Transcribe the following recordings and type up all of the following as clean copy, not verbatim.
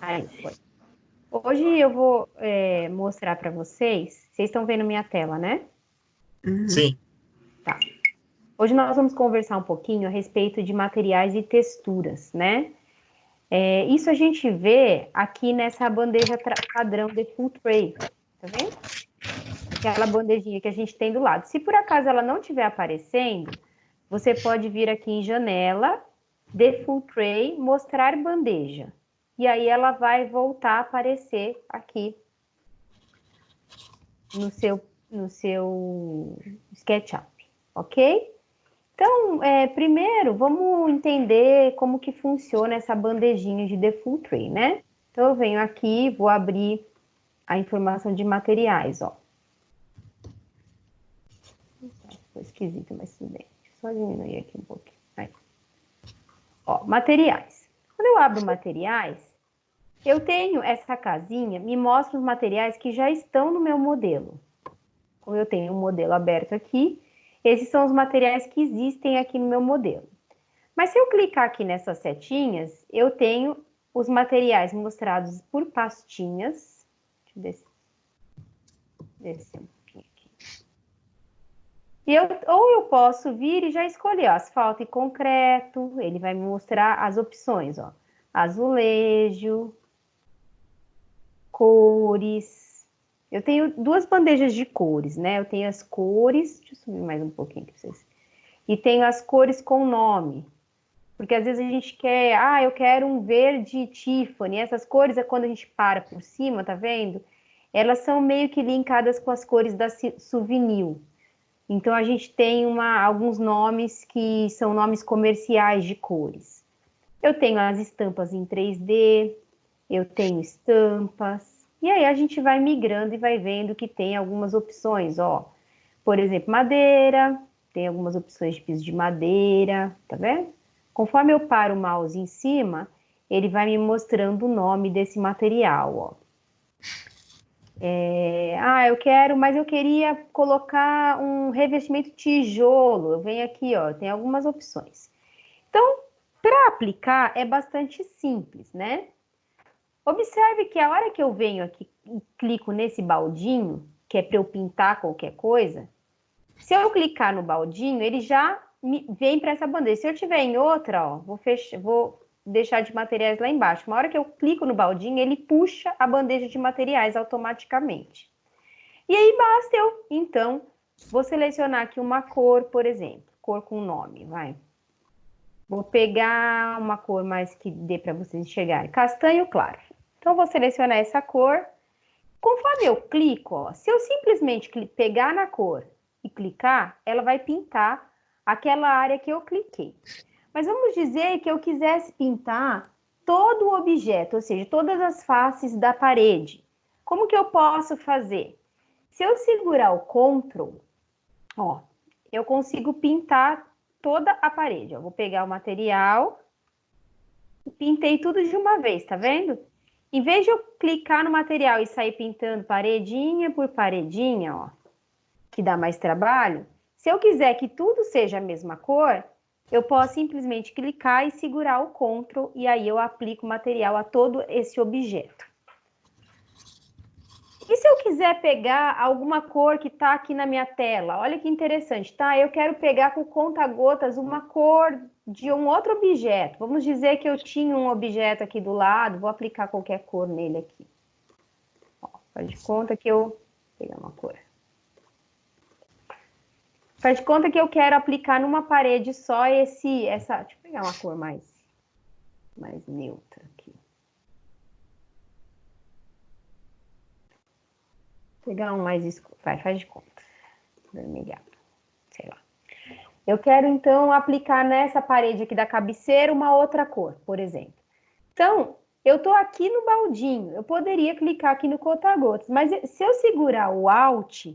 Aí, foi. Hoje eu vou mostrar para vocês. Vocês estão vendo minha tela, né? Sim. Tá. Hoje nós vamos conversar um pouquinho a respeito de materiais e texturas, né? Isso a gente vê aqui nessa bandeja padrão de full tray, tá vendo? Aquela bandejinha que a gente tem do lado. Se por acaso ela não estiver aparecendo, você pode vir aqui em janela, de full tray, mostrar bandeja. E aí ela vai voltar a aparecer aqui no seu SketchUp, ok? Então, primeiro, vamos entender como que funciona essa bandejinha de default tray, né? Então, eu venho aqui, vou abrir a informação de materiais, ó. Ficou esquisito, mas tudo bem. Deixa eu só diminuir aqui um pouquinho. Aí. Ó, materiais. Quando eu abro materiais, eu tenho essa casinha, me mostra os materiais que já estão no meu modelo. Como eu tenho um modelo aberto aqui, esses são os materiais que existem aqui no meu modelo. Mas se eu clicar aqui nessas setinhas, eu tenho os materiais mostrados por pastinhas. Deixa eu descer um pouquinho aqui. Ou eu posso vir e já escolher, ó, asfalto e concreto, ele vai me mostrar as opções, ó. Azulejo, cores. Eu tenho duas bandejas de cores, né? Eu tenho as cores, deixa eu subir mais um pouquinho para vocês. E tenho as cores com nome. Porque às vezes a gente quer, eu quero um verde Tiffany. Essas cores é quando a gente para por cima, tá vendo? Elas são meio que linkadas com as cores da Souvenir. Então a gente tem alguns nomes que são nomes comerciais de cores. Eu tenho as estampas em 3D, eu tenho estampas. E aí a gente vai migrando e vai vendo que tem algumas opções, ó. Por exemplo, madeira, tem algumas opções de piso de madeira, tá vendo? Conforme eu paro o mouse em cima, ele vai me mostrando o nome desse material, ó. Mas eu queria colocar um revestimento tijolo. Eu venho aqui, ó, tem algumas opções. Então, para aplicar é bastante simples, né? Observe que a hora que eu venho aqui e clico nesse baldinho, que é para eu pintar qualquer coisa, se eu clicar no baldinho, ele já vem para essa bandeja. Se eu tiver em outra, ó, vou deixar de materiais lá embaixo. Uma hora que eu clico no baldinho, ele puxa a bandeja de materiais automaticamente. E aí basta eu, então, vou selecionar aqui uma cor, por exemplo, cor com nome, vai. Vou pegar uma cor mais que dê para vocês enxergarem, castanho claro. Então, vou selecionar essa cor. Conforme eu clico, ó, se eu simplesmente pegar na cor e clicar, ela vai pintar aquela área que eu cliquei. Mas vamos dizer que eu quisesse pintar todo o objeto, ou seja, todas as faces da parede. Como que eu posso fazer? Se eu segurar o Ctrl, ó, eu consigo pintar toda a parede. Eu vou pegar o material e pintei tudo de uma vez, tá vendo? Em vez de eu clicar no material e sair pintando paredinha por paredinha, ó, que dá mais trabalho, se eu quiser que tudo seja a mesma cor, eu posso simplesmente clicar e segurar o Ctrl e aí eu aplico o material a todo esse objeto. E se eu quiser pegar alguma cor que está aqui na minha tela? Olha que interessante, tá? Eu quero pegar com conta-gotas uma cor de um outro objeto. Vamos dizer que eu tinha um objeto aqui do lado, vou aplicar qualquer cor nele aqui. Ó, faz de conta que eu... Vou pegar uma cor. Faz de conta que eu quero aplicar numa parede só essa... Deixa eu pegar uma cor mais neutra aqui. Vou pegar um mais escuro. Faz de conta. Vermelhado. Sei lá. Eu quero, então, aplicar nessa parede aqui da cabeceira uma outra cor, por exemplo. Então, eu estou aqui no baldinho. Eu poderia clicar aqui no conta-gotas, mas se eu segurar o Alt,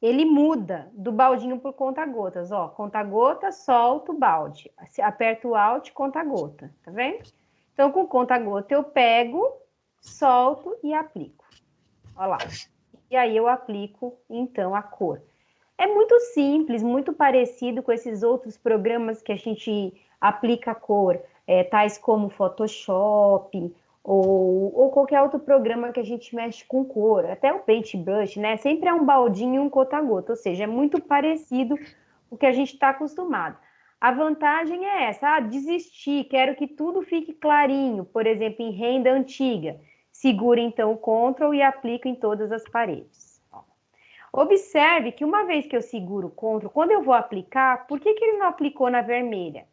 ele muda do baldinho por conta-gotas. Ó, conta-gota, solto, balde. Aperto o Alt, conta-gota. Tá vendo? Então, com conta-gota, eu pego, solto e aplico. Olha lá. E aí, eu aplico, então, a cor. É muito simples, muito parecido com esses outros programas que a gente aplica a cor tais como Photoshop ou qualquer outro programa que a gente mexe com cor, até o Paintbrush, né? Sempre é um baldinho e um gota-a-gota, ou seja, é muito parecido o que a gente está acostumado. A vantagem é essa, desistir, quero que tudo fique clarinho, por exemplo, em renda antiga. Segura então o Ctrl e aplico em todas as paredes. Observe que uma vez que eu seguro o Ctrl, quando eu vou aplicar, por que ele não aplicou na vermelha?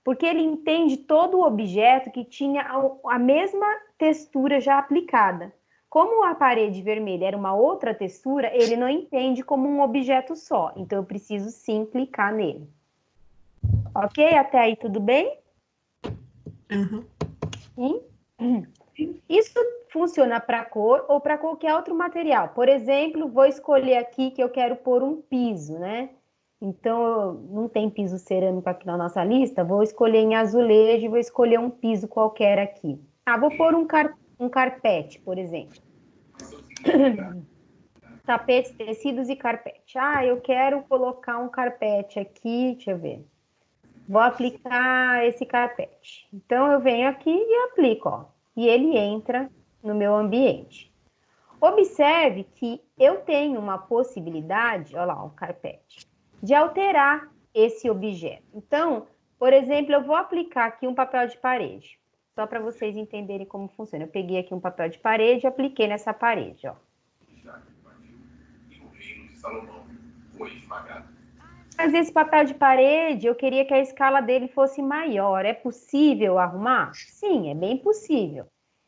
Porque ele entende todo o objeto que tinha a mesma textura já aplicada. Como a parede vermelha era uma outra textura, ele não entende como um objeto só. Então, eu preciso sim clicar nele. Ok? Até aí tudo bem? Sim? Isso funciona para cor ou para qualquer outro material. Por exemplo, vou escolher aqui que eu quero pôr um piso, né? Então, não tem piso cerâmico aqui na nossa lista, vou escolher em azulejo e vou escolher um piso qualquer aqui. Ah, vou pôr um carpete, por exemplo. Tapetes, tecidos e carpete. Ah, eu quero colocar um carpete aqui, deixa eu ver. Vou aplicar esse carpete. Então, eu venho aqui e aplico, ó. E ele entra no meu ambiente. Observe que eu tenho uma possibilidade, olha lá, o carpete, de alterar esse objeto. Então, por exemplo, eu vou aplicar aqui um papel de parede, só para vocês entenderem como funciona. Eu peguei aqui um papel de parede e apliquei nessa parede, ó. Mas esse papel de parede, eu queria que a escala dele fosse maior. É possível arrumar? Sim, é bem possível.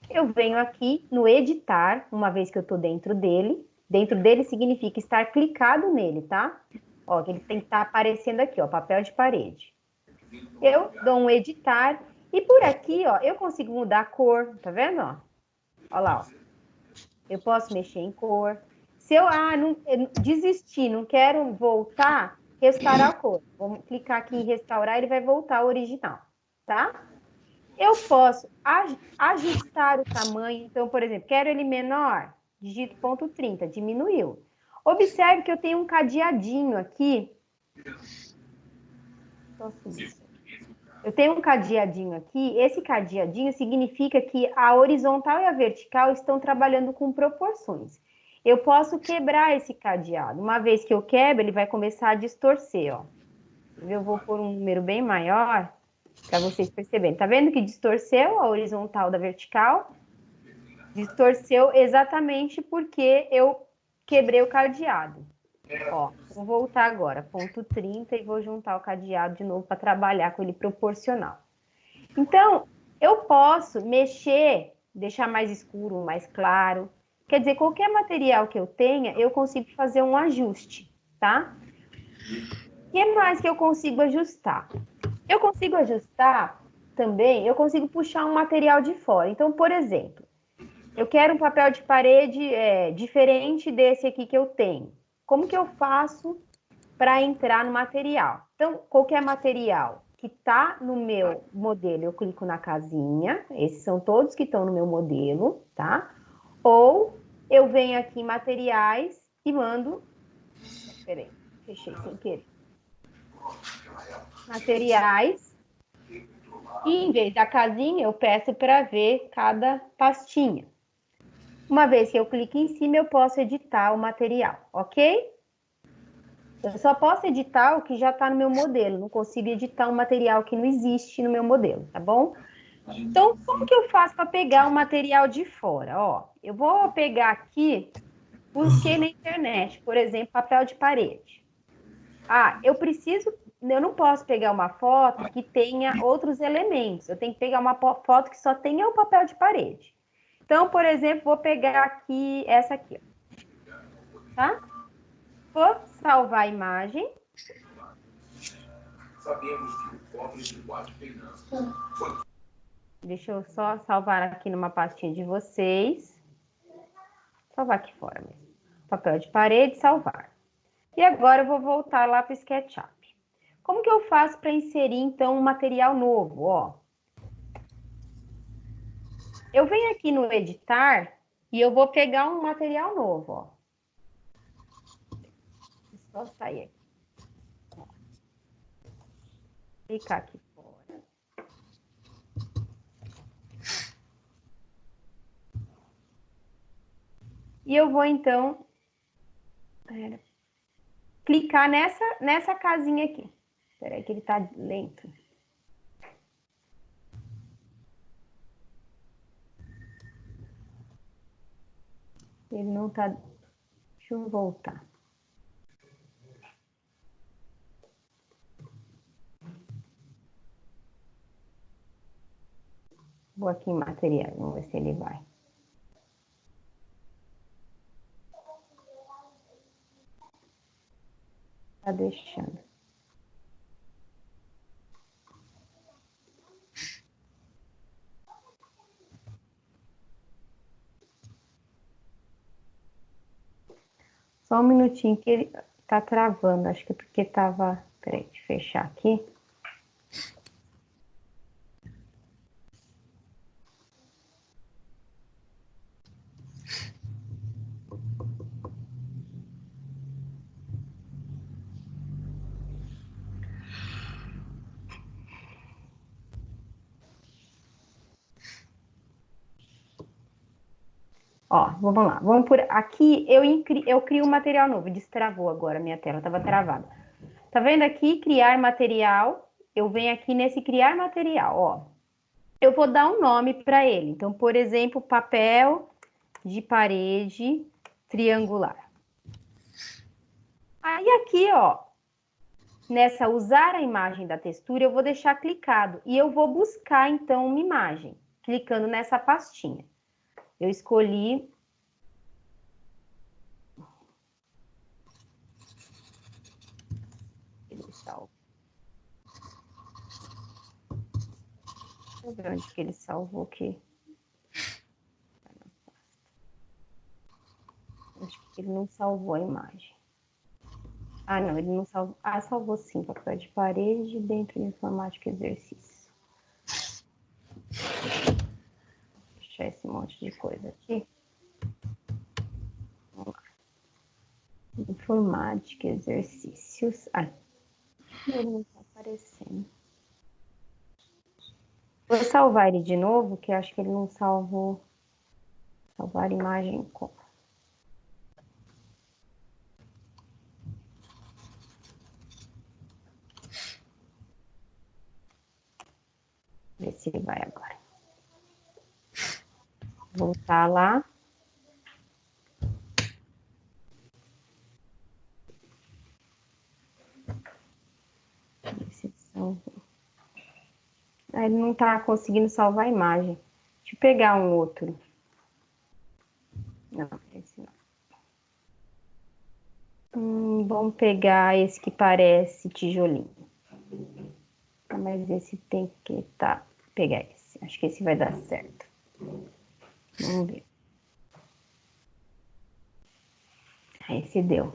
Eu venho aqui no editar, uma vez que eu estou dentro dele. Dentro dele significa estar clicado nele, tá? Ó, ele tem que estar aparecendo aqui, ó, papel de parede. Eu dou um editar e por aqui, ó, eu consigo mudar a cor, tá vendo, ó? Ó lá, ó. Eu posso mexer em cor. Se eu, desistir, não quero voltar, restaurar a cor. Vamos clicar aqui em restaurar, ele vai voltar ao original, tá? Eu posso ajustar o tamanho. Então, por exemplo, quero ele menor, digito ponto 30, diminuiu. Observe que eu tenho um cadeadinho aqui. Eu tenho um cadeadinho aqui. Esse cadeadinho significa que a horizontal e a vertical estão trabalhando com proporções. Eu posso quebrar esse cadeado. Uma vez que eu quebro, ele vai começar a distorcer, ó. Eu vou pôr um número bem maior para vocês perceberem. Tá vendo que distorceu a horizontal da vertical? Distorceu exatamente porque eu quebrei o cadeado. Ó, vou voltar agora, ponto 30, e vou juntar o cadeado de novo para trabalhar com ele proporcional. Então, eu posso mexer, deixar mais escuro, mais claro. Quer dizer, qualquer material que eu tenha, eu consigo fazer um ajuste, tá? O que mais que eu consigo ajustar? Eu consigo ajustar também, eu consigo puxar um material de fora. Então, por exemplo, eu quero um papel de parede diferente desse aqui que eu tenho. Como que eu faço para entrar no material? Então, qualquer material que está no meu modelo, eu clico na casinha. Esses são todos que estão no meu modelo, tá? Ou eu venho aqui em materiais e mando... Peraí, fechei sem querer. Materiais. E em vez da casinha, eu peço para ver cada pastinha. Uma vez que eu clico em cima, eu posso editar o material, ok? Eu só posso editar o que já está no meu modelo, não consigo editar um material que não existe no meu modelo, tá bom? Então, como que eu faço para pegar um material de fora? Ó, eu vou pegar aqui, busquei na internet, por exemplo, papel de parede. Ah, eu não posso pegar uma foto que tenha outros elementos, eu tenho que pegar uma foto que só tenha o papel de parede. Então, por exemplo, vou pegar aqui, essa aqui, tá? Vou salvar a imagem. Deixa eu só salvar aqui numa pastinha de vocês. Salvar aqui fora mesmo. Papel de parede, salvar. E agora eu vou voltar lá para o SketchUp. Como que eu faço para inserir, então, um material novo? Ó, eu venho aqui no editar e eu vou pegar um material novo, ó. Só sair aqui. Ó. Clicar aqui fora. E eu vou, então, clicar nessa casinha aqui. Espera aí que ele tá lento. Ele não tá... Deixa eu voltar. Vou aqui em material, vamos ver se ele vai. Tá deixando. Só um minutinho que ele tá travando, acho que é porque tava... Peraí, deixa eu fechar aqui. Ó, vamos lá. Vamos por aqui, eu crio um material novo. Destravou agora a minha tela, estava travada. Tá vendo aqui, criar material? Eu venho aqui nesse criar material, ó. Eu vou dar um nome para ele. Então, por exemplo, papel de parede triangular. Aí aqui, ó, nessa usar a imagem da textura, eu vou deixar clicado. E eu vou buscar, então, uma imagem, clicando nessa pastinha. Eu escolhi... Deixa eu ver onde que ele salvou aqui. Acho que ele não salvou a imagem. Ah, não, ele não salvou. Ah, salvou sim, papel de parede dentro de informática exercício. Vou deixar esse monte de coisa aqui. Vamos lá. Informática exercícios. Ah, ele não está aparecendo. Vou salvar ele de novo, que eu acho que ele não salvou. Salvar imagem com. Ver se ele vai agora. Voltar lá. Ver se salvou. Ah, ele não está conseguindo salvar a imagem. Deixa eu pegar um outro. Não, esse não. Vamos pegar esse que parece tijolinho. Mas esse tem que pegar esse. Acho que esse vai dar certo. Vamos ver. Esse deu.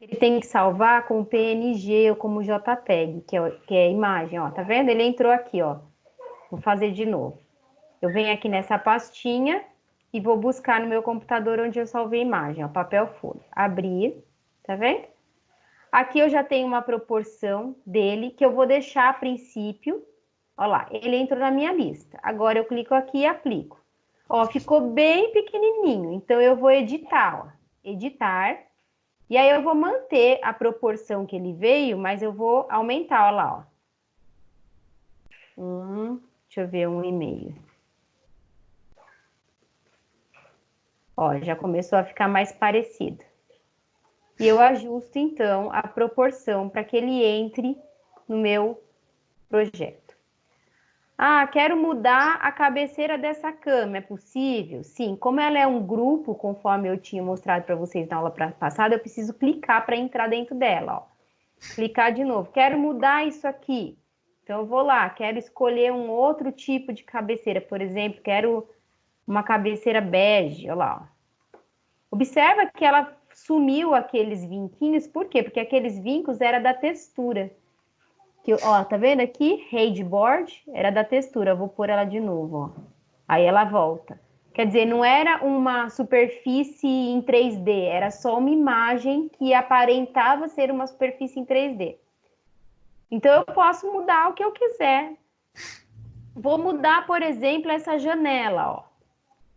Ele tem que salvar com PNG ou como JPEG, que é a imagem, ó. Tá vendo? Ele entrou aqui, ó. Vou fazer de novo. Eu venho aqui nessa pastinha e vou buscar no meu computador onde eu salvei a imagem, ó. Papel folha. Abrir, tá vendo? Aqui eu já tenho uma proporção dele que eu vou deixar a princípio. Ó lá, ele entrou na minha lista. Agora eu clico aqui e aplico. Ó, ficou bem pequenininho. Então eu vou editar, ó. Editar. E aí eu vou manter a proporção que ele veio, mas eu vou aumentar, ó lá, ó. Deixa eu ver, 1,5. Ó, já começou a ficar mais parecido. E eu ajusto, então, a proporção para que ele entre no meu projeto. Ah, quero mudar a cabeceira dessa cama, é possível? Sim, como ela é um grupo, conforme eu tinha mostrado para vocês na aula passada, eu preciso clicar para entrar dentro dela, ó. Clicar de novo. Quero mudar isso aqui. Então, eu vou lá, quero escolher um outro tipo de cabeceira. Por exemplo, quero uma cabeceira bege, olha lá, ó. Observa que ela sumiu aqueles vinquinhos, por quê? Porque aqueles vincos era da textura. Que, ó, tá vendo aqui? Headboard era da textura. Eu vou pôr ela de novo, ó. Aí ela volta. Quer dizer, não era uma superfície em 3D, era só uma imagem que aparentava ser uma superfície em 3D. Então, eu posso mudar o que eu quiser. Vou mudar, por exemplo, essa janela, ó.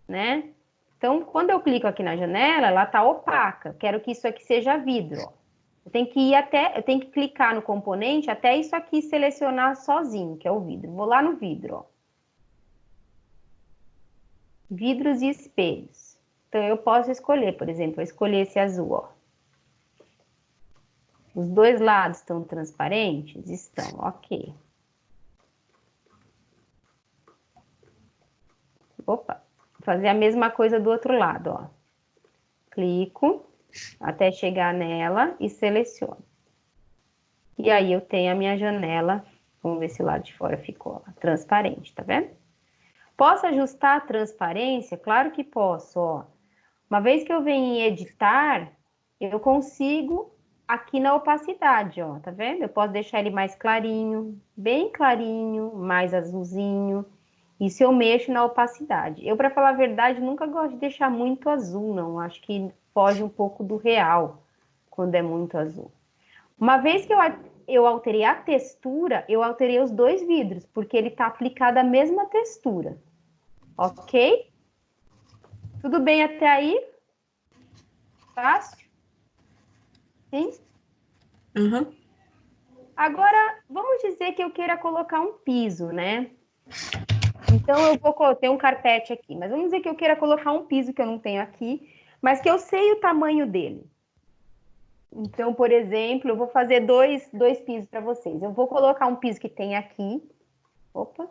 né? Então, quando eu clico aqui na janela, ela tá opaca. Quero que isso aqui seja vidro, ó. Eu tenho que clicar no componente até isso aqui selecionar sozinho, que é o vidro. Vou lá no vidro, ó. Vidros e espelhos. Então, eu posso escolher, por exemplo, eu escolher esse azul, ó. Os dois lados estão transparentes? Estão, ok. Opa, vou fazer a mesma coisa do outro lado, ó. Clico até chegar nela e seleciono. E aí eu tenho a minha janela, vamos ver se o lado de fora ficou ó, transparente, tá vendo? Posso ajustar a transparência? Claro que posso, ó. Uma vez que eu venho em editar, eu consigo aqui na opacidade, ó, tá vendo? Eu posso deixar ele mais clarinho, bem clarinho, mais azulzinho. Isso eu mexo na opacidade. Eu, para falar a verdade, nunca gosto de deixar muito azul, não. Acho que foge um pouco do real quando é muito azul. Uma vez que eu alterei a textura, eu alterei os dois vidros, porque ele tá aplicado a mesma textura. Ok? Tudo bem até aí? Fácil? Sim? Uhum. Agora, vamos dizer que eu queira colocar um piso, né? Então, eu vou ter um carpete aqui, mas vamos dizer que eu queira colocar um piso que eu não tenho aqui, mas que eu sei o tamanho dele. Então, por exemplo, eu vou fazer dois pisos para vocês. Eu vou colocar um piso que tem aqui. Opa!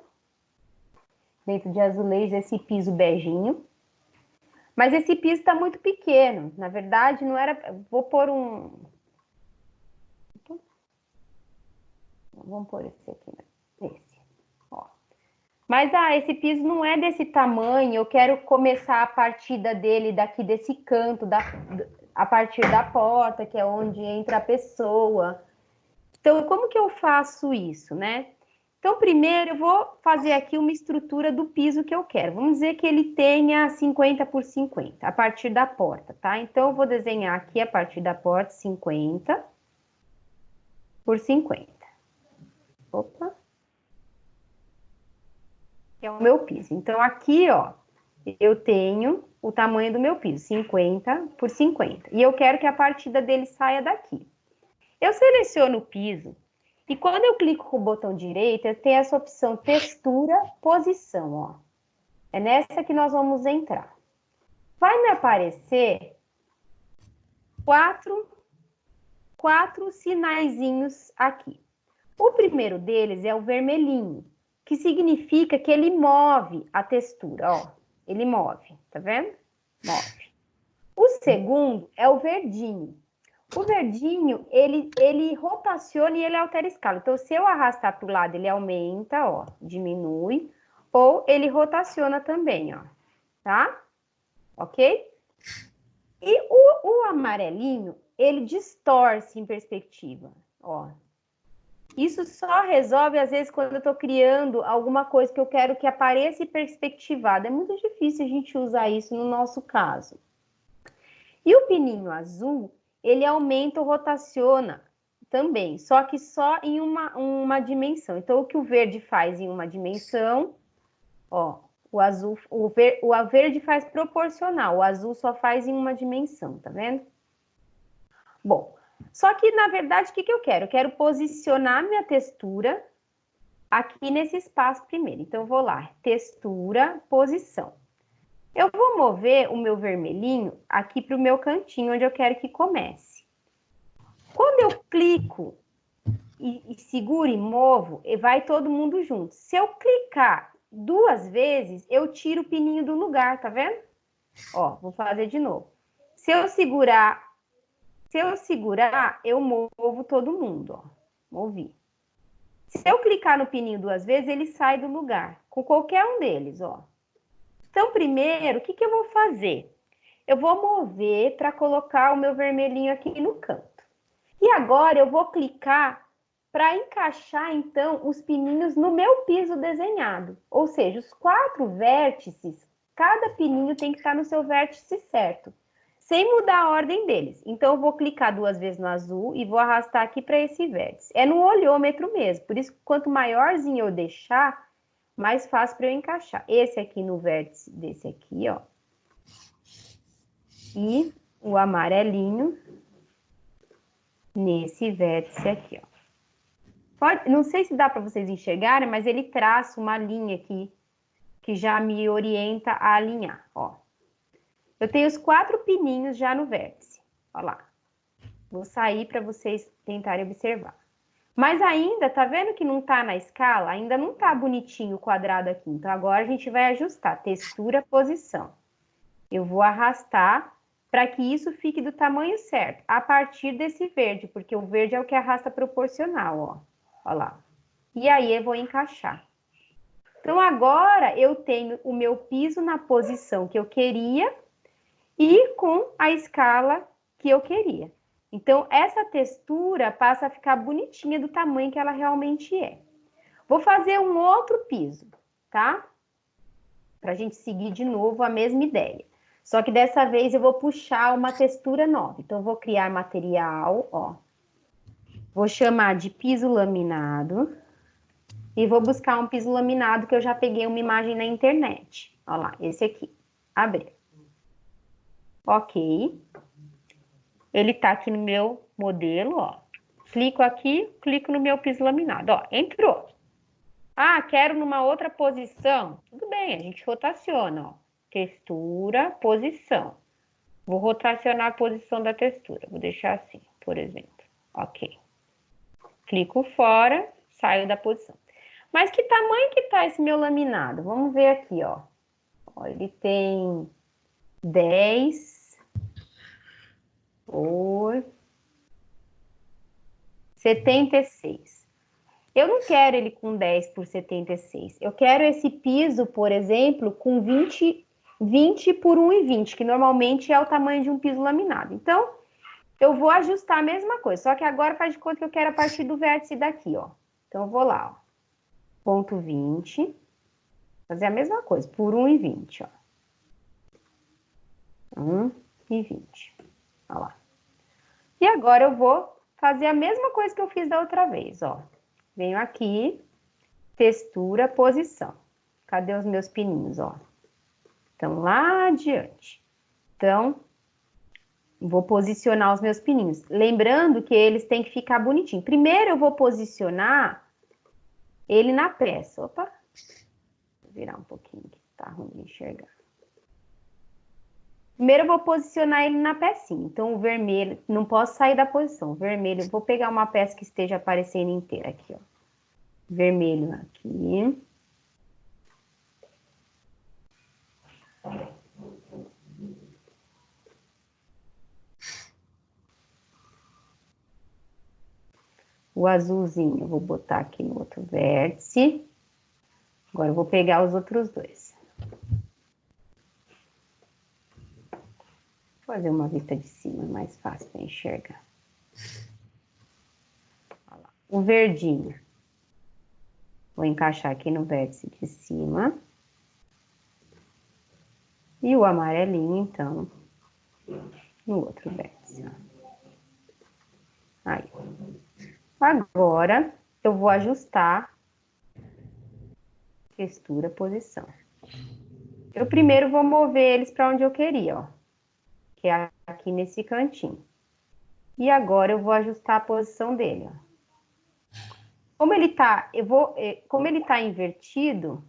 Dentro de azulejo, esse piso beijinho. Mas esse piso está muito pequeno. Na verdade, não era... Vou pôr um... Vamos pôr esse aqui, né? Esse. Ó. Mas, esse piso não é desse tamanho. Eu quero começar a partida dele daqui desse canto, a partir da porta, que é onde entra a pessoa. Então, como que eu faço isso, né? Então, primeiro eu vou fazer aqui uma estrutura do piso que eu quero. Vamos dizer que ele tenha 50 por 50, a partir da porta, tá? Então, eu vou desenhar aqui a partir da porta 50 por 50. Opa. Que é o meu piso. Então, aqui, ó, eu tenho o tamanho do meu piso, 50 por 50. E eu quero que a partida dele saia daqui. Eu seleciono o piso e quando eu clico com o botão direito, eu tenho essa opção textura, posição, ó. É nessa que nós vamos entrar. Vai me aparecer quatro sinaizinhos aqui. O primeiro deles é o vermelhinho, que significa que ele move a textura, ó. Ele move, tá vendo? Move. O segundo é o verdinho. O verdinho, ele rotaciona e ele altera a escala. Então, se eu arrastar para o lado, ele aumenta, ó, diminui. Ou ele rotaciona também, ó, tá? Ok? E o amarelinho, ele distorce em perspectiva, ó. Isso só resolve, às vezes, quando eu estou criando alguma coisa que eu quero que apareça perspectivada. É muito difícil a gente usar isso no nosso caso. E o pininho azul, ele aumenta ou rotaciona também, só que só em uma dimensão. Então, o que o verde faz em uma dimensão, ó, o verde faz proporcional, o azul só faz em uma dimensão, tá vendo? Bom, só que, na verdade, o que eu quero? Eu quero posicionar minha textura aqui nesse espaço primeiro. Então, eu vou lá, textura, posição. Eu vou mover o meu vermelhinho aqui para o meu cantinho, onde eu quero que comece. Quando eu clico e seguro e movo, vai todo mundo junto. Se eu clicar duas vezes, eu tiro o pininho do lugar, tá vendo? Ó, vou fazer de novo. Se eu segurar, eu movo todo mundo, ó. Movi. Se eu clicar no pininho duas vezes, ele sai do lugar, com qualquer um deles, ó. Então, primeiro, o que eu vou fazer? Eu vou mover para colocar o meu vermelhinho aqui no canto. E agora eu vou clicar para encaixar, então, os pininhos no meu piso desenhado. Ou seja, os 4 vértices, cada pininho tem que estar no seu vértice certo, sem mudar a ordem deles. Então, eu vou clicar duas vezes no azul e vou arrastar aqui para esse vértice. É no olhômetro mesmo, por isso, quanto maiorzinho eu deixar, mais fácil para eu encaixar. Esse aqui no vértice desse aqui, ó. E o amarelinho nesse vértice aqui, ó. Não sei se dá para vocês enxergarem, mas ele traça uma linha aqui que já me orienta a alinhar, ó. Eu tenho os 4 pininhos já no vértice, ó lá. Vou sair para vocês tentarem observar. Mas ainda, tá vendo que não tá na escala? Ainda não tá bonitinho o quadrado aqui. Então, agora a gente vai ajustar textura, posição. Eu vou arrastar para que isso fique do tamanho certo, a partir desse verde, porque o verde é o que arrasta proporcional, ó. Ó lá. E aí, eu vou encaixar. Então, agora eu tenho o meu piso na posição que eu queria e com a escala que eu queria. Então, essa textura passa a ficar bonitinha do tamanho que ela realmente é. Vou fazer um outro piso, tá? Pra gente seguir de novo a mesma ideia. Só que dessa vez eu vou puxar uma textura nova. Então, eu vou criar material, ó. Vou chamar de piso laminado. E vou buscar um piso laminado que eu já peguei uma imagem na internet. Ó lá, esse aqui. Abrir. Ok. Ele tá aqui no meu modelo, ó. Clico aqui, clico no meu piso laminado, ó. Entrou. Ah, quero numa outra posição. Tudo bem, a gente rotaciona, ó. Textura, posição. Vou rotacionar a posição da textura. Vou deixar assim, por exemplo. Ok. Clico fora, saio da posição. Mas que tamanho que tá esse meu laminado? Vamos ver aqui, ó. Ó, ele tem 10 por 76. Eu não quero ele com 10 por 76. Eu quero esse piso, por exemplo, com 20 por 1,20, que normalmente é o tamanho de um piso laminado. Então, eu vou ajustar a mesma coisa, só que agora faz de conta que eu quero a partir do vértice daqui, ó. Então, eu vou lá, ó. Ponto 20. Fazer a mesma coisa, por 1,20, ó. 1,20. Olha lá. E agora eu vou fazer a mesma coisa que eu fiz da outra vez, ó. Venho aqui, textura, posição. Cadê os meus pininhos, ó? Estão lá adiante. Então, vou posicionar os meus pininhos. Lembrando que eles têm que ficar bonitinho. Primeiro eu vou posicionar ele na peça. Opa! Vou virar um pouquinho, que tá ruim de enxergar. Primeiro eu vou posicionar ele na pecinha. Então, o vermelho, não posso sair da posição. O vermelho, eu vou pegar uma peça que esteja aparecendo inteira aqui, ó. Vermelho aqui. O azulzinho eu vou botar aqui no outro vértice. Agora eu vou pegar os outros dois. Vou fazer uma vista de cima, mais fácil para enxergar. Olha lá. O verdinho. Vou encaixar aqui no vértice de cima. E o amarelinho, então, no outro vértice. Aí. Agora, eu vou ajustar textura, posição. Eu primeiro vou mover eles para onde eu queria, ó. Que é aqui nesse cantinho. E agora eu vou ajustar a posição dele, ó. Como ele tá, como ele tá invertido...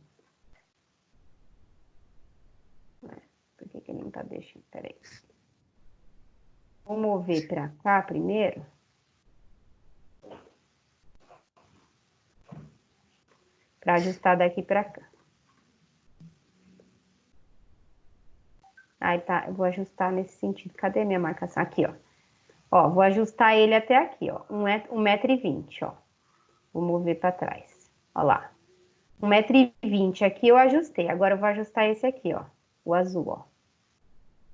Por que ele não tá deixando? Peraí. Vou mover para cá primeiro. Para ajustar daqui para cá. Aí tá, eu vou ajustar nesse sentido. Cadê minha marcação? Aqui, ó. Ó, vou ajustar ele até aqui, ó. 1,20 m, ó. Vou mover para trás. Ó lá. 1,20 m aqui eu ajustei. Agora eu vou ajustar esse aqui, ó. O azul, ó.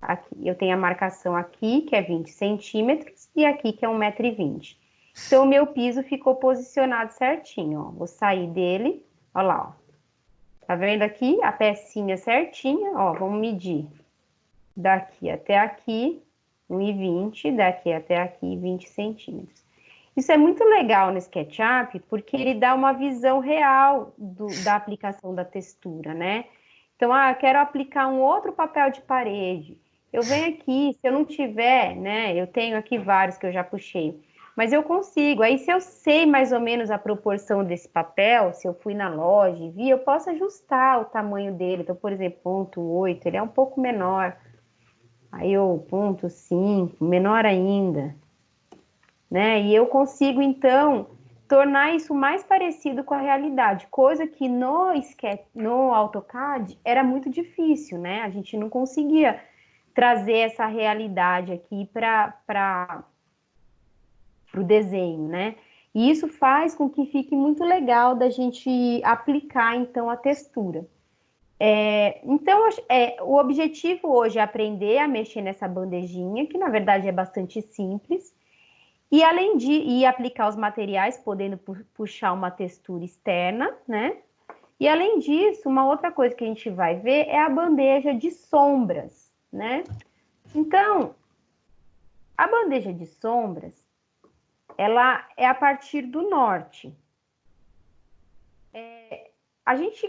Aqui. Eu tenho a marcação aqui, que é 20 centímetros, e aqui, que é 1,20 m. Então, o meu piso ficou posicionado certinho, ó. Vou sair dele. Ó lá, ó. Tá vendo aqui? A pecinha certinha, ó. Vamos medir. Daqui até aqui, 1,20 m. Daqui até aqui, 20 centímetros. Isso é muito legal no SketchUp, porque ele dá uma visão real da aplicação da textura, né? Então, eu quero aplicar um outro papel de parede. Eu venho aqui, se eu não tiver, né? Eu tenho aqui vários que eu já puxei, mas eu consigo. Aí, se eu sei mais ou menos a proporção desse papel, se eu fui na loja e vi, eu posso ajustar o tamanho dele. Então, por exemplo, 0,8, ele é um pouco menor. Aí, eu 0,5, menor ainda, né? E eu consigo, então, tornar isso mais parecido com a realidade, coisa que no AutoCAD era muito difícil, né? A gente não conseguia trazer essa realidade aqui para o desenho, né? E isso faz com que fique muito legal da gente aplicar, então, a textura. Então, o objetivo hoje é aprender a mexer nessa bandejinha, que na verdade é bastante simples, e além de aplicar os materiais, podendo puxar uma textura externa, né? E além disso, uma outra coisa que a gente vai ver é a bandeja de sombras, né? Então, a bandeja de sombras, ela é a partir do norte.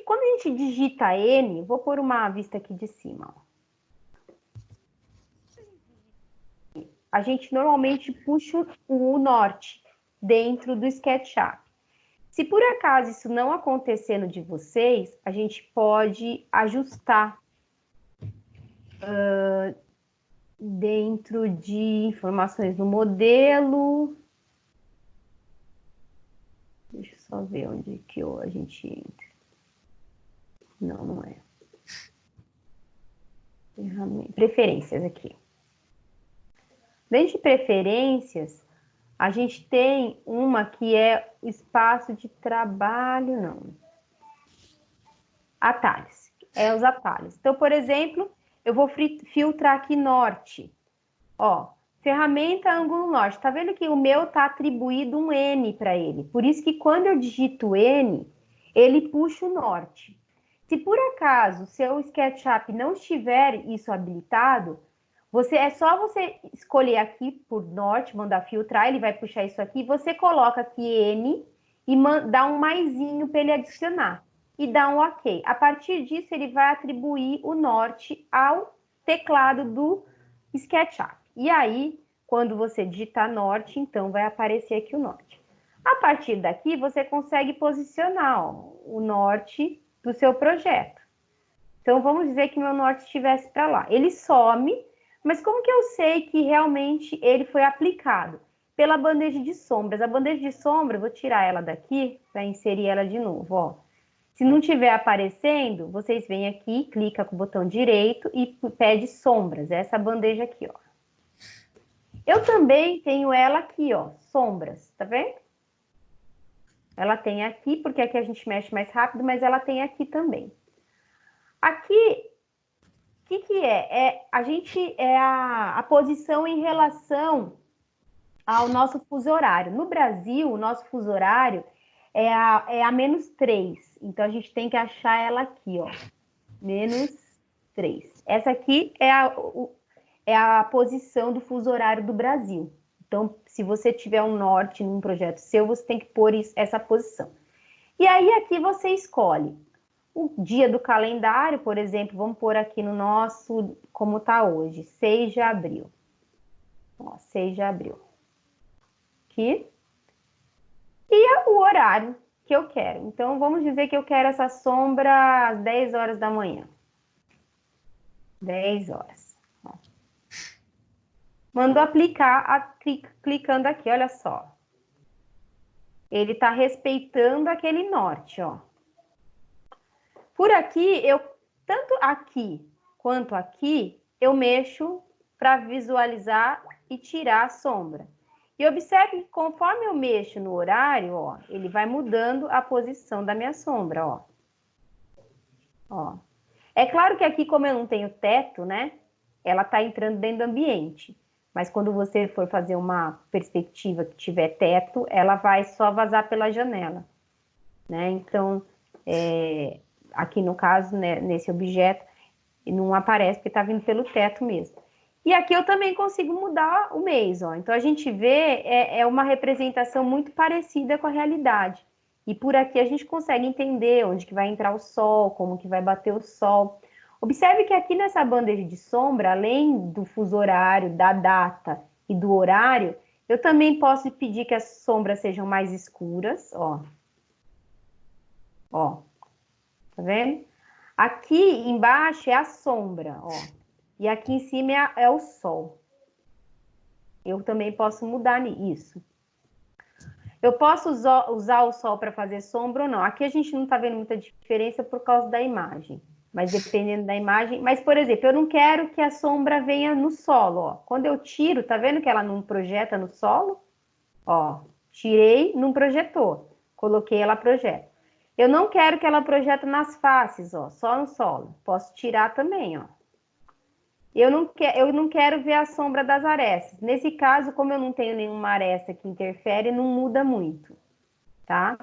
Quando a gente digita N, vou pôr uma vista aqui de cima, ó. A gente normalmente puxa o norte dentro do SketchUp. Se por acaso isso não acontecer no de vocês, a gente pode ajustar dentro de informações no modelo. Deixa eu só ver onde que a gente entra. Não, não é. Preferências aqui. Dentro de preferências, a gente tem uma que é o espaço de trabalho, não. Atalhos. É os atalhos. Então, por exemplo, eu vou filtrar aqui norte. Ó, ferramenta ângulo norte. Tá vendo que o meu tá atribuído um N para ele. Por isso que quando eu digito N, ele puxa o norte. Se por acaso seu SketchUp não estiver isso habilitado, é só você escolher aqui por norte, mandar filtrar, ele vai puxar isso aqui. Você coloca aqui N e dá um maisinho para ele adicionar. E dá um OK. A partir disso, ele vai atribuir o norte ao teclado do SketchUp. E aí, quando você digitar norte, então vai aparecer aqui o norte. A partir daqui, você consegue posicionar o norte do seu projeto. Então, vamos dizer que meu norte estivesse para lá. Ele some, mas como que eu sei que realmente ele foi aplicado? Pela bandeja de sombras. A bandeja de sombra, vou tirar ela daqui para inserir ela de novo, ó. Se não estiver aparecendo, vocês vêm aqui, clica com o botão direito e pede sombras. Essa bandeja aqui, ó. Eu também tenho ela aqui, ó, sombras, tá vendo? Ela tem aqui, porque aqui a gente mexe mais rápido, mas ela tem aqui também. Aqui, o que é? É a posição em relação ao nosso fuso horário. No Brasil, o nosso fuso horário é a -3. Então, a gente tem que achar ela aqui, ó. -3. Essa aqui é a posição do fuso horário do Brasil. Então, se você tiver um norte num projeto seu, você tem que pôr essa posição. E aí, aqui você escolhe o dia do calendário, por exemplo, vamos pôr aqui no nosso, como está hoje, 6 de abril. Ó, 6 de abril. Aqui. E o horário que eu quero. Então, vamos dizer que eu quero essa sombra às 10 horas da manhã. 10 horas. Ó. Mando aplicar, clicando aqui, olha só. Ele está respeitando aquele norte, ó. Por aqui, tanto aqui quanto aqui, eu mexo para visualizar e tirar a sombra. E observe que conforme eu mexo no horário, ó, ele vai mudando a posição da minha sombra, ó. Ó. É claro que aqui, como eu não tenho teto, né, ela tá entrando dentro do ambiente. Mas quando você for fazer uma perspectiva que tiver teto, ela vai só vazar pela janela, né? Então, aqui no caso, né, nesse objeto, não aparece porque está vindo pelo teto mesmo. E aqui eu também consigo mudar o mês, ó. Então a gente vê, é uma representação muito parecida com a realidade. E por aqui a gente consegue entender onde que vai entrar o sol, como que vai bater o sol. Observe que aqui nessa bandeja de sombra, além do fuso horário, da data e do horário, eu também posso pedir que as sombras sejam mais escuras, ó. Ó, tá vendo? Aqui embaixo é a sombra, ó. E aqui em cima é o sol. Eu também posso mudar isso. Eu posso usar o sol para fazer sombra ou não. Aqui a gente não está vendo muita diferença por causa da imagem. Mas dependendo da imagem. Mas, por exemplo, eu não quero que a sombra venha no solo, ó. Quando eu tiro, tá vendo que ela não projeta no solo? Ó, tirei, não projetou. Coloquei, ela projeta. Eu não quero que ela projete nas faces, ó, só no solo. Posso tirar também, ó. Eu não quero ver a sombra das arestas. Nesse caso, como eu não tenho nenhuma aresta que interfere, não muda muito, tá?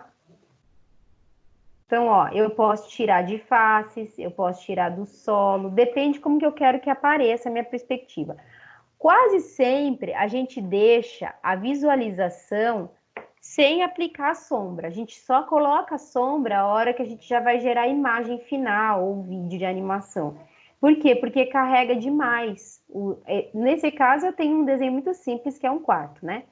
Então, ó, eu posso tirar de faces, eu posso tirar do solo, depende como que eu quero que apareça a minha perspectiva. Quase sempre a gente deixa a visualização sem aplicar a sombra. A gente só coloca a sombra a hora que a gente já vai gerar a imagem final ou vídeo de animação. Por quê? Porque carrega demais. Nesse caso, eu tenho um desenho muito simples, que é um quarto, né?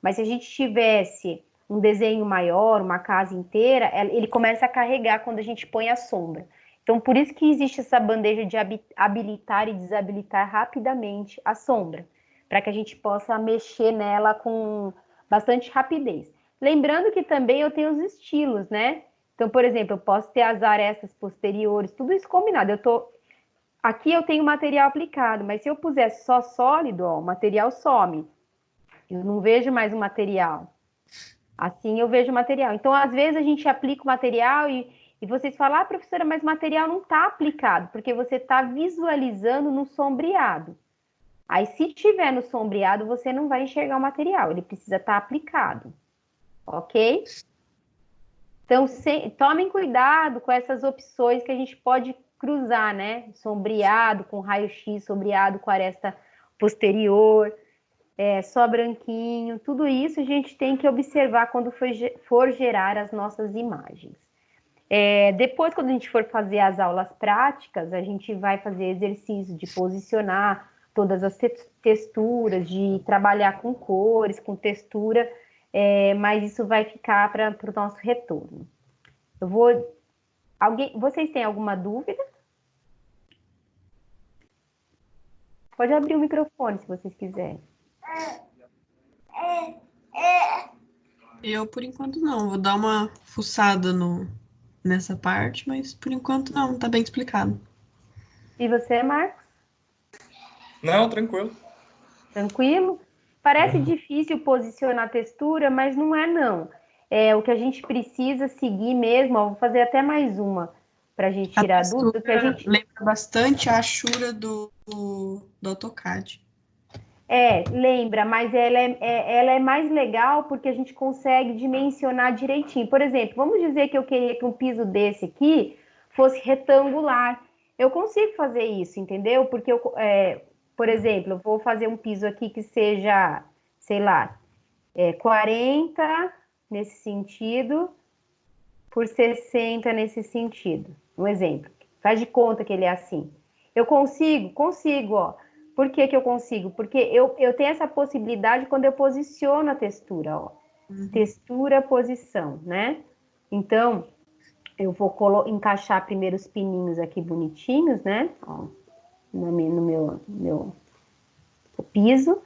Mas se a gente tivesse um desenho maior, uma casa inteira, ele começa a carregar quando a gente põe a sombra. Então, por isso que existe essa bandeja de habilitar e desabilitar rapidamente a sombra, para que a gente possa mexer nela com bastante rapidez. Lembrando que também eu tenho os estilos, né? Então, por exemplo, eu posso ter as arestas posteriores, tudo isso combinado. Aqui eu tenho material aplicado, mas se eu pusesse só sólido, ó, o material some. Eu não vejo mais o material. Assim eu vejo o material. Então, às vezes, a gente aplica o material e vocês falam, ah, professora, mas o material não está aplicado, porque você está visualizando no sombreado. Aí, se tiver no sombreado, você não vai enxergar o material, ele precisa estar aplicado, ok? Então, tomem cuidado com essas opções que a gente pode cruzar, né? Sombreado com raio-x, sombreado com aresta posterior, só branquinho, tudo isso a gente tem que observar quando for gerar as nossas imagens. Depois, quando a gente for fazer as aulas práticas, a gente vai fazer exercício de posicionar todas as texturas, de trabalhar com cores, com textura, mas isso vai ficar para o nosso retorno. Vocês têm alguma dúvida? Pode abrir o microfone se vocês quiserem. Eu, por enquanto, não. Vou dar uma fuçada nessa parte, mas por enquanto não, tá bem explicado. E você, Marcos? Não, tranquilo. Tranquilo? Parece difícil posicionar a textura, mas não é não. O que a gente precisa seguir mesmo, ó, vou fazer até mais uma para a gente A tirar a textura dúvida, que a gente lembra bastante a Ashura do AutoCAD. lembra, mas ela é mais legal porque a gente consegue dimensionar direitinho. Por exemplo, vamos dizer que eu queria que um piso desse aqui fosse retangular. Eu consigo fazer isso, entendeu? Porque por exemplo, eu vou fazer um piso aqui que seja, sei lá, 40 nesse sentido por 60 nesse sentido. Um exemplo. Faz de conta que ele é assim. Eu consigo? Consigo, ó. Por que que eu consigo? Porque eu tenho essa possibilidade quando eu posiciono a textura, ó. Textura, posição, né? Então, eu vou encaixar primeiro os pininhos aqui bonitinhos, né? Ó, no meu piso.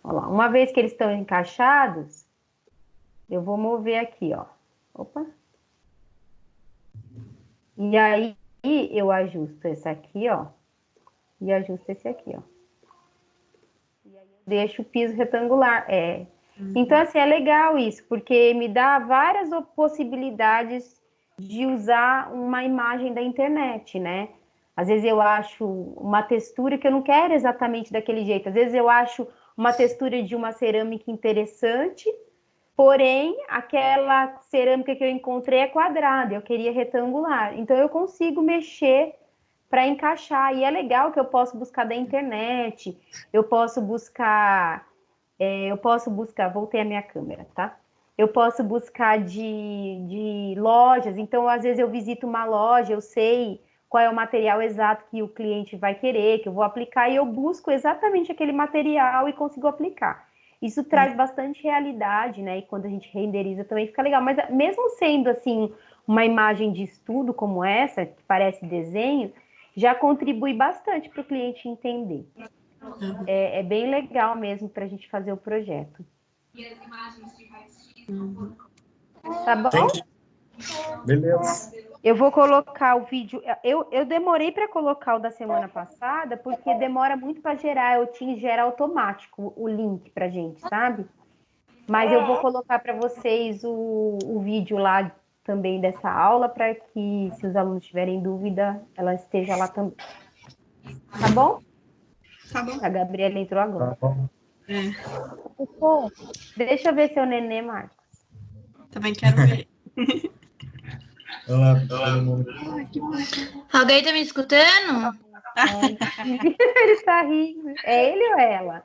Olha lá. Uma vez que eles estão encaixados, eu vou mover aqui, ó. Opa. E aí eu ajusto esse aqui, ó. E ajusto esse aqui, ó. E aí eu deixo o piso retangular. Então, assim, é legal isso, porque me dá várias possibilidades de usar uma imagem da internet, né? Às vezes eu acho uma textura que eu não quero exatamente daquele jeito. Às vezes eu acho uma textura de uma cerâmica interessante, porém, aquela cerâmica que eu encontrei é quadrada, eu queria retangular. Então, eu consigo mexer para encaixar. E é legal que eu posso buscar da internet, eu posso buscar, voltei a minha câmera, tá? Eu posso buscar de lojas, então às vezes eu visito uma loja, eu sei qual é o material exato que o cliente vai querer, que eu vou aplicar, e eu busco exatamente aquele material e consigo aplicar. Isso traz bastante realidade, né? E quando a gente renderiza também fica legal. Mas mesmo sendo assim, uma imagem de estudo como essa, que parece desenho, já contribui bastante para o cliente entender. É bem legal mesmo para a gente fazer o projeto. Tá bom? Entendi. Beleza. Eu vou colocar o vídeo. Eu demorei para colocar o da semana passada, porque demora muito para gerar. Eu tinha gera automático o link para gente, sabe? Mas eu vou colocar para vocês o vídeo lá também dessa aula, para que, se os alunos tiverem dúvida, ela esteja lá também. Tá bom? Tá bom. A Gabriela entrou agora. Tá bom. Deixa eu ver seu nenê, Marcos. Também quero ver. Olá, todo mundo. Alguém tá me escutando? Ele está rindo. É ele ou ela?